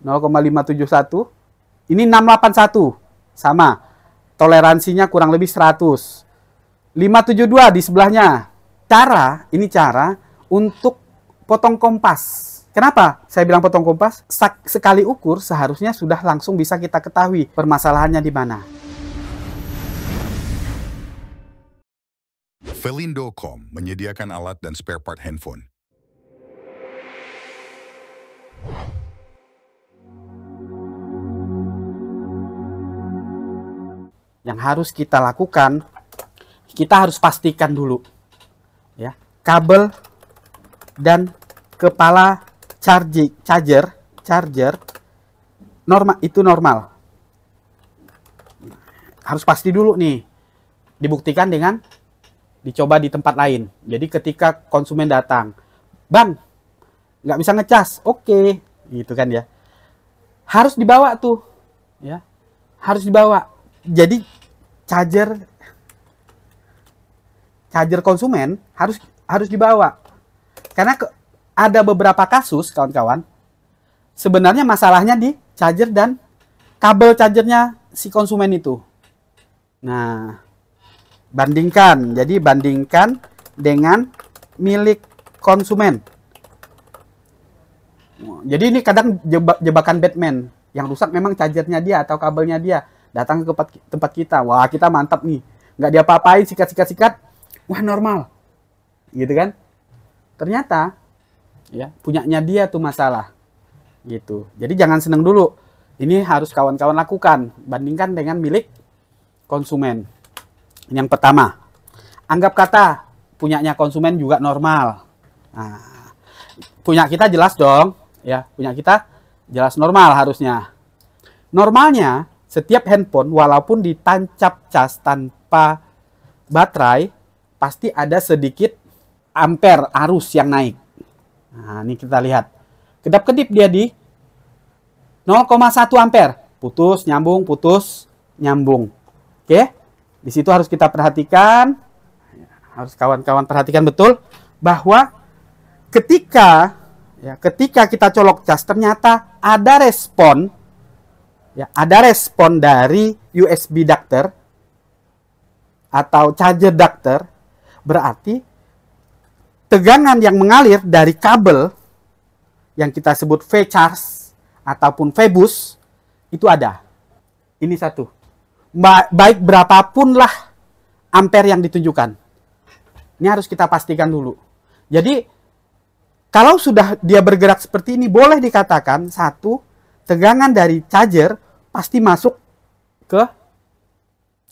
0,571. Ini 681. Sama. Toleransinya kurang lebih 100. 572 di sebelahnya. Ini cara untuk potong kompas. Kenapa saya bilang potong kompas? Sekali ukur seharusnya sudah langsung bisa kita ketahui permasalahannya di mana. Felindo.com menyediakan alat dan spare part handphone. Yang harus kita lakukan, kita harus pastikan dulu ya, kabel dan kepala charger normal. Harus pasti dulu nih. Dibuktikan dengan dicoba di tempat lain. Jadi ketika konsumen datang, "Bang, nggak bisa ngecas." Oke, gitu kan ya. Harus dibawa tuh, ya. Harus dibawa. Jadi charger konsumen harus dibawa. Karena ada beberapa kasus, kawan-kawan, sebenarnya masalahnya di charger dan kabel chargernya si konsumen itu. Nah, bandingkan dengan milik konsumen. Jadi ini kadang jebakan Batman. Yang rusak memang chargernya dia atau kabelnya dia. Datang ke tempat kita. Wah, kita mantap nih. Nggak diapa-apain, sikat. Wah, normal. Gitu kan? Ternyata ya, punyanya dia tuh masalah. Gitu. Jadi jangan seneng dulu. Ini harus kawan-kawan lakukan. Bandingkan dengan milik konsumen. Yang pertama, anggap kata punyanya konsumen juga normal. Nah, punya kita jelas dong, ya, punya kita jelas normal harusnya. Normalnya setiap handphone walaupun ditancap cas tanpa baterai pasti ada sedikit ampere arus yang naik. Nah, ini kita lihat. Kedap-kedip dia di 0,1 ampere. Putus, nyambung, putus, nyambung. Oke? Di situ harus kita perhatikan, harus kawan-kawan perhatikan betul bahwa ketika kita colok cas ternyata ada respon dari USB adapter atau charger adapter, berarti tegangan yang mengalir dari kabel yang kita sebut V-charge ataupun V-bus itu ada. Ini satu. Baik berapapun lah ampere yang ditunjukkan. Ini harus kita pastikan dulu. Jadi, kalau sudah dia bergerak seperti ini, boleh dikatakan satu, tegangan dari charger pasti masuk ke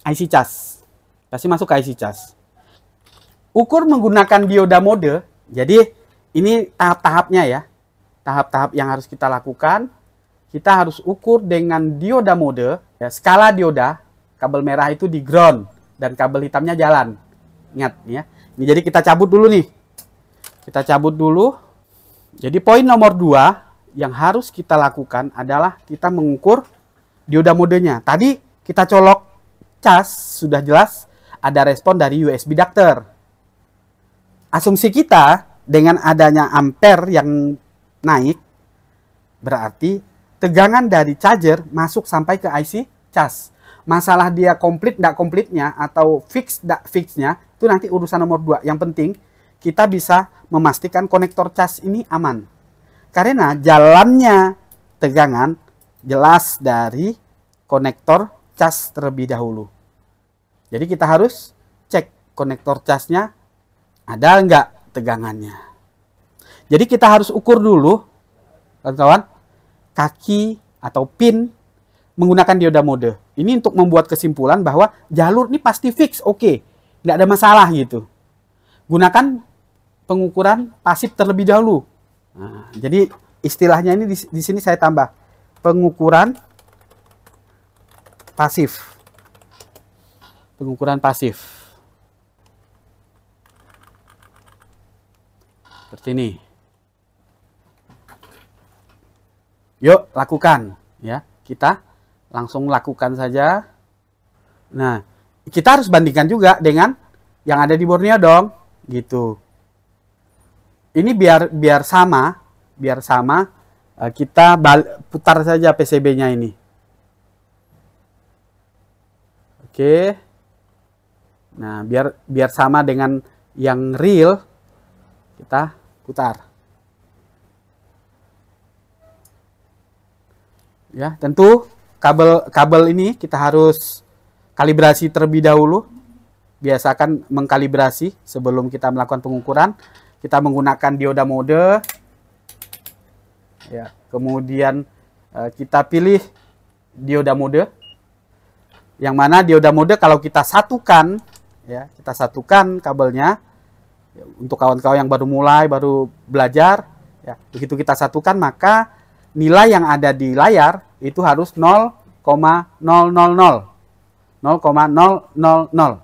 IC cas. Pasti masuk ke IC cas. Ukur menggunakan dioda mode. Jadi, ini tahap-tahapnya ya. Tahap-tahap yang harus kita lakukan. Kita harus ukur dengan dioda mode. Ya, skala dioda. Kabel merah itu di ground dan kabel hitamnya jalan. Ingat ya. Ini jadi kita cabut dulu nih. Kita cabut dulu. Jadi poin nomor 2 yang harus kita lakukan adalah kita mengukur dioda modenya. Tadi kita colok cas, sudah jelas ada respon dari USB adapter. Asumsi kita dengan adanya ampere yang naik berarti tegangan dari charger masuk sampai ke IC cas. Masalah dia komplit nggak komplitnya atau fix nggak fixnya itu nanti urusan nomor 2. Yang penting kita bisa memastikan konektor cas ini aman. Karena jalannya tegangan jelas dari konektor cas terlebih dahulu. Jadi kita harus cek konektor casnya ada nggak tegangannya. Jadi kita harus ukur dulu, kawan-kawan, kaki atau pin menggunakan dioda mode. Ini untuk membuat kesimpulan bahwa jalur ini pasti fix, oke. Nggak ada masalah gitu. Gunakan pengukuran pasif terlebih dahulu. Nah, jadi istilahnya ini di sini saya tambah. Pengukuran pasif. Pengukuran pasif. Seperti ini. Yuk, lakukan. Ya, kita langsung lakukan saja. Nah, kita harus bandingkan juga dengan yang ada di Borneo dong, gitu. Ini biar sama kita putar saja PCB-nya ini. Oke. Nah, biar sama dengan yang real, kita putar. Ya, tentu kabel ini kita harus kalibrasi terlebih dahulu. Biasakan mengkalibrasi sebelum kita melakukan pengukuran. Kita menggunakan dioda mode. Ya, kemudian kita pilih dioda mode. Yang mana dioda mode kalau kita satukan, ya, kita satukan kabelnya. Untuk kawan-kawan yang baru belajar, ya, begitu kita satukan maka nilai yang ada di layar itu harus 0,000. 0,000.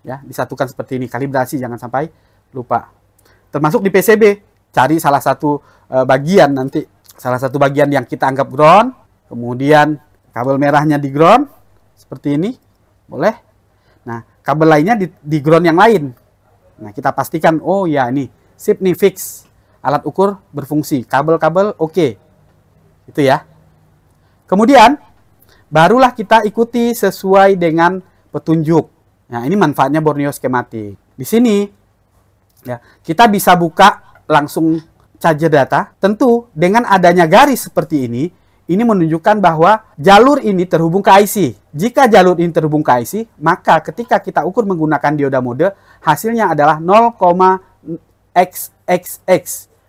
Ya, disatukan seperti ini, kalibrasi jangan sampai lupa. Termasuk di PCB, cari salah satu bagian nanti, salah satu bagian yang kita anggap ground, kemudian kabel merahnya di ground seperti ini, boleh. Nah, kabel lainnya di ground yang lain. Nah, kita pastikan, oh ya ini sip nih, fix. Alat ukur berfungsi, kabel-kabel oke. Itu ya. Kemudian, barulah kita ikuti sesuai dengan petunjuk. Nah, ini manfaatnya Borneo skematik. Di sini, ya, kita bisa buka langsung charger data. Tentu, dengan adanya garis seperti ini menunjukkan bahwa jalur ini terhubung ke IC. Jika jalur ini terhubung ke IC, maka ketika kita ukur menggunakan dioda mode, hasilnya adalah 0,xxx.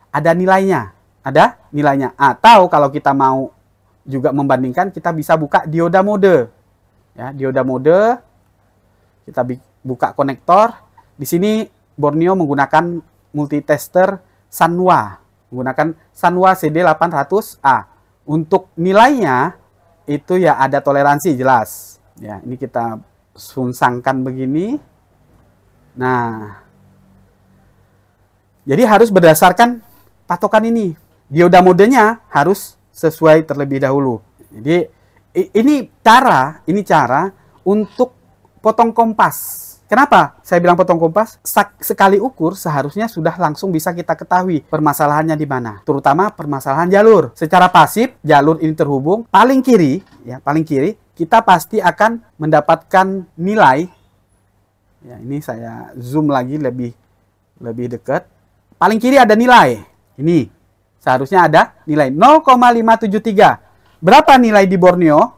Ada nilainya. Ada nilainya. Atau kalau kita mau juga membandingkan, kita bisa buka dioda mode. Ya, dioda mode. Kita buka konektor. Di sini Borneo menggunakan multitester Sanwa. Menggunakan Sanwa CD800A. Untuk nilainya itu ya ada toleransi jelas. Ya, ini kita sunsangkan begini. Nah, jadi harus berdasarkan patokan ini. Dioda modenya harus sesuai terlebih dahulu. Jadi ini cara untuk potong kompas. Kenapa saya bilang potong kompas? Sekali ukur seharusnya sudah langsung bisa kita ketahui permasalahannya di mana. Terutama permasalahan jalur. Secara pasif, jalur ini terhubung. Paling kiri, kita pasti akan mendapatkan nilai. Ya, ini saya zoom lagi lebih dekat. Paling kiri ada nilai. Ini seharusnya ada nilai 0,573. Berapa nilai di Borneo?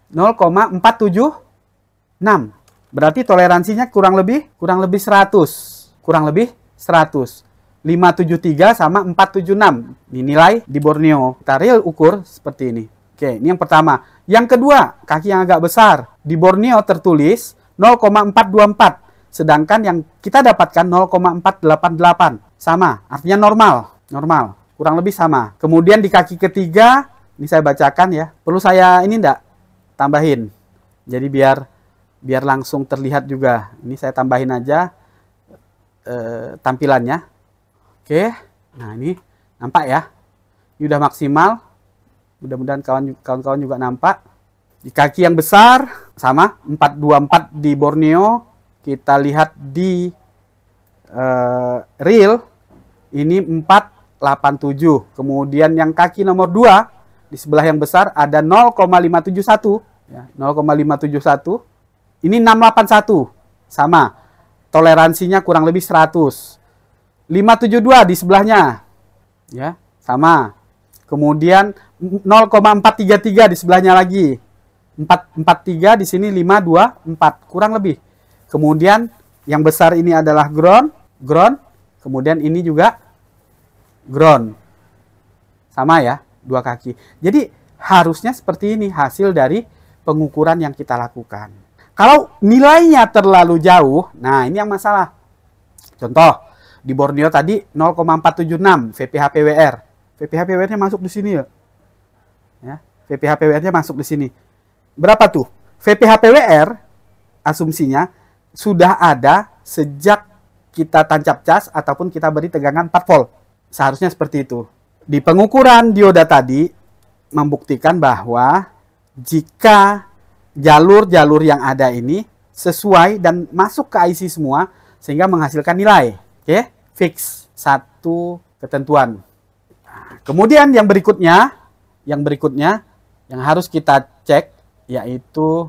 0,476. Berarti toleransinya kurang lebih 100. Kurang lebih 100. 573 sama 476. Ini nilai di Borneo. Kita real ukur seperti ini. Oke, ini yang pertama. Yang kedua, kaki yang agak besar. Di Borneo tertulis 0,424. Sedangkan yang kita dapatkan 0,488. Sama, artinya normal. Kurang lebih sama. Kemudian di kaki ketiga, ini saya bacakan ya. Perlu saya ini enggak tambahin. Jadi biar langsung terlihat juga. Ini saya tambahin aja tampilannya. Oke. Nah, ini nampak ya. Ini udah maksimal. Mudah-mudahan kawan-kawan juga nampak. Di kaki yang besar sama 424 di Borneo. Kita lihat di real ini 487. Kemudian yang kaki nomor 2 di sebelah yang besar ada 0,571 ya, 0,571. Ini 681. Sama. Toleransinya kurang lebih 100. 572 di sebelahnya. Ya, sama. Kemudian 0,433 di sebelahnya lagi. 443 di sini 524, kurang lebih. Kemudian yang besar ini adalah ground. Kemudian ini juga ground. Sama ya, dua kaki. Jadi harusnya seperti ini hasil dari pengukuran yang kita lakukan. Kalau nilainya terlalu jauh, nah ini yang masalah. Contoh, di Borneo tadi 0,476 VPH-PWR. VPH-PWR-nya masuk di sini ya. VPH-PWR-nya masuk di sini. Berapa tuh? VPH-PWR asumsinya sudah ada sejak kita tancap cas ataupun kita beri tegangan 4 volt. Seharusnya seperti itu. Di pengukuran dioda tadi membuktikan bahwa jika jalur-jalur yang ada ini sesuai dan masuk ke IC semua sehingga menghasilkan nilai. Oke, fix. Satu ketentuan. kemudian yang berikutnya yang harus kita cek yaitu